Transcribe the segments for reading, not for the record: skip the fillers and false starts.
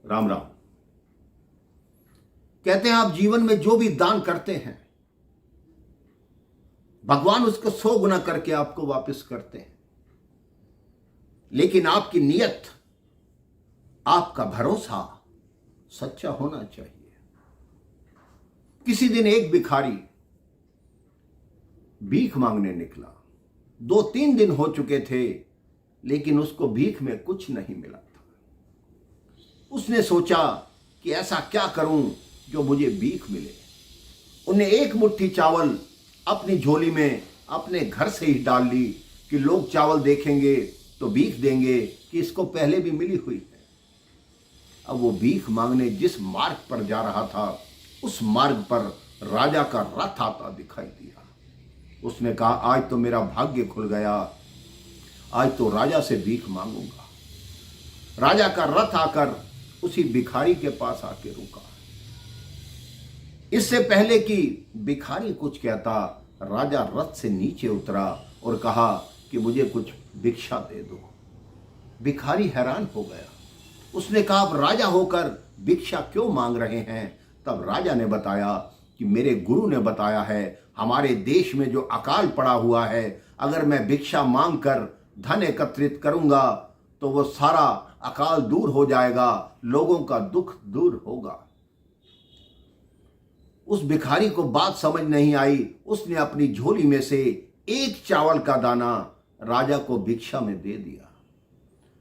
राम राम। कहते हैं आप जीवन में जो भी दान करते हैं भगवान उसको 100 गुना करके आपको वापस करते हैं, लेकिन आपकी नीयत, आपका भरोसा सच्चा होना चाहिए। किसी दिन एक भिखारी भीख मांगने निकला। 2-3 दिन हो चुके थे, लेकिन उसको भीख में कुछ नहीं मिला था। उसने सोचा कि ऐसा क्या करूं जो मुझे भीख मिले। उन्हें एक मुट्ठी चावल अपनी झोली में अपने घर से ही डाल ली कि लोग चावल देखेंगे तो भीख देंगे कि इसको पहले भी मिली हुई है। अब वो भीख मांगने जिस मार्ग पर जा रहा था, उस मार्ग पर राजा का रथ आता दिखाई दिया। उसने कहा, आज तो मेरा भाग्य खुल गया, आज तो राजा से भीख मांगूंगा। राजा का रथ आकर उसी भिखारी के पास आके रुका। इससे पहले कि भिखारी कुछ कहता, राजा रथ से नीचे उतरा और कहा कि मुझे कुछ भिक्षा दे दो। भिखारी हैरान हो गया। उसने कहा, आप राजा होकर भिक्षा क्यों मांग रहे हैं? तब राजा ने बताया कि मेरे गुरु ने बताया है, हमारे देश में जो अकाल पड़ा हुआ है, अगर मैं भिक्षा मांगकर धन एकत्रित करूंगा तो वो सारा अकाल दूर हो जाएगा, लोगों का दुख दूर होगा। उस भिखारी को बात समझ नहीं आई। उसने अपनी झोली में से एक चावल का दाना राजा को भिक्षा में दे दिया।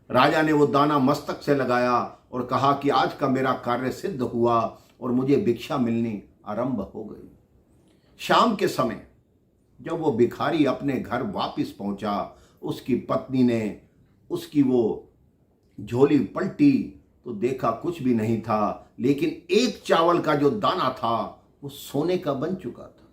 राजा ने वो दाना मस्तक से लगाया और कहा कि आज का मेरा कार्य सिद्ध हुआ और मुझे भिक्षा मिलनी आरंभ हो गई। शाम के समय जब वो भिखारी अपने घर वापस पहुंचा, उसकी पत्नी ने उसकी वो झोली पलटी तो देखा कुछ भी नहीं था, लेकिन एक चावल का जो दाना था वो सोने का बन चुका था।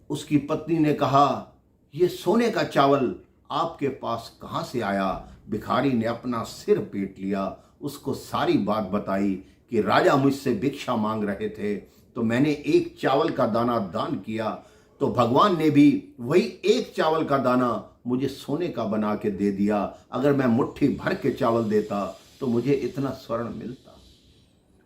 उसकी पत्नी ने कहा, ये सोने का चावल आपके पास कहां से आया? भिखारी ने अपना सिर पीट लिया, उसको सारी बात बताई कि राजा मुझसे भिक्षा मांग रहे थे तो मैंने एक चावल का दाना दान किया, तो भगवान ने भी वही एक चावल का दाना मुझे सोने का बना के दे दिया। अगर मैं मुट्ठी भर के चावल देता तो मुझे इतना स्वर्ण मिलता।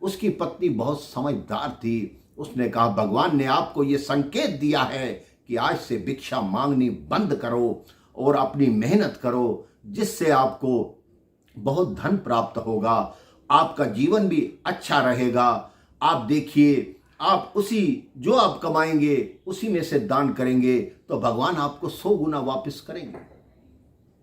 उसकी पत्नी बहुत समझदार थी। उसने कहा, भगवान ने आपको ये संकेत दिया है कि आज से भिक्षा मांगनी बंद करो और अपनी मेहनत करो, जिससे आपको बहुत धन प्राप्त होगा, आपका जीवन भी अच्छा रहेगा। आप देखिए, आप उसी जो आप कमाएंगे उसी में से दान करेंगे तो भगवान आपको 100 गुना वापस करेंगे।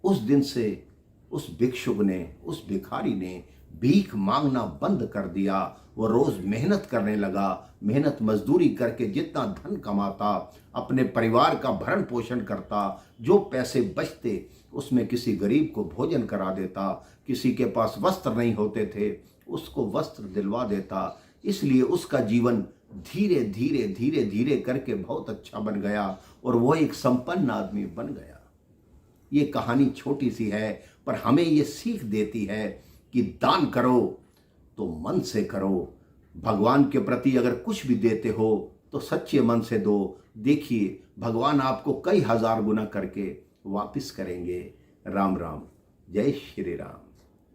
उस दिन से उस भिक्षुक ने, उस भिखारी ने भीख मांगना बंद कर दिया। वो रोज मेहनत करने लगा। मेहनत मजदूरी करके जितना धन कमाता, अपने परिवार का भरण पोषण करता, जो पैसे बचते उसमें किसी गरीब को भोजन करा देता, किसी के पास वस्त्र नहीं होते थे उसको वस्त्र दिलवा देता। इसलिए उसका जीवन धीरे धीरे धीरे धीरे करके बहुत अच्छा बन गया और वो एक संपन्न आदमी बन गया। ये कहानी छोटी सी है, पर हमें ये सीख देती है कि दान करो तो मन से करो। भगवान के प्रति अगर कुछ भी देते हो तो सच्चे मन से दो। देखिए, भगवान आपको कई हजार गुना करके वापस करेंगे। राम राम, जय श्री राम।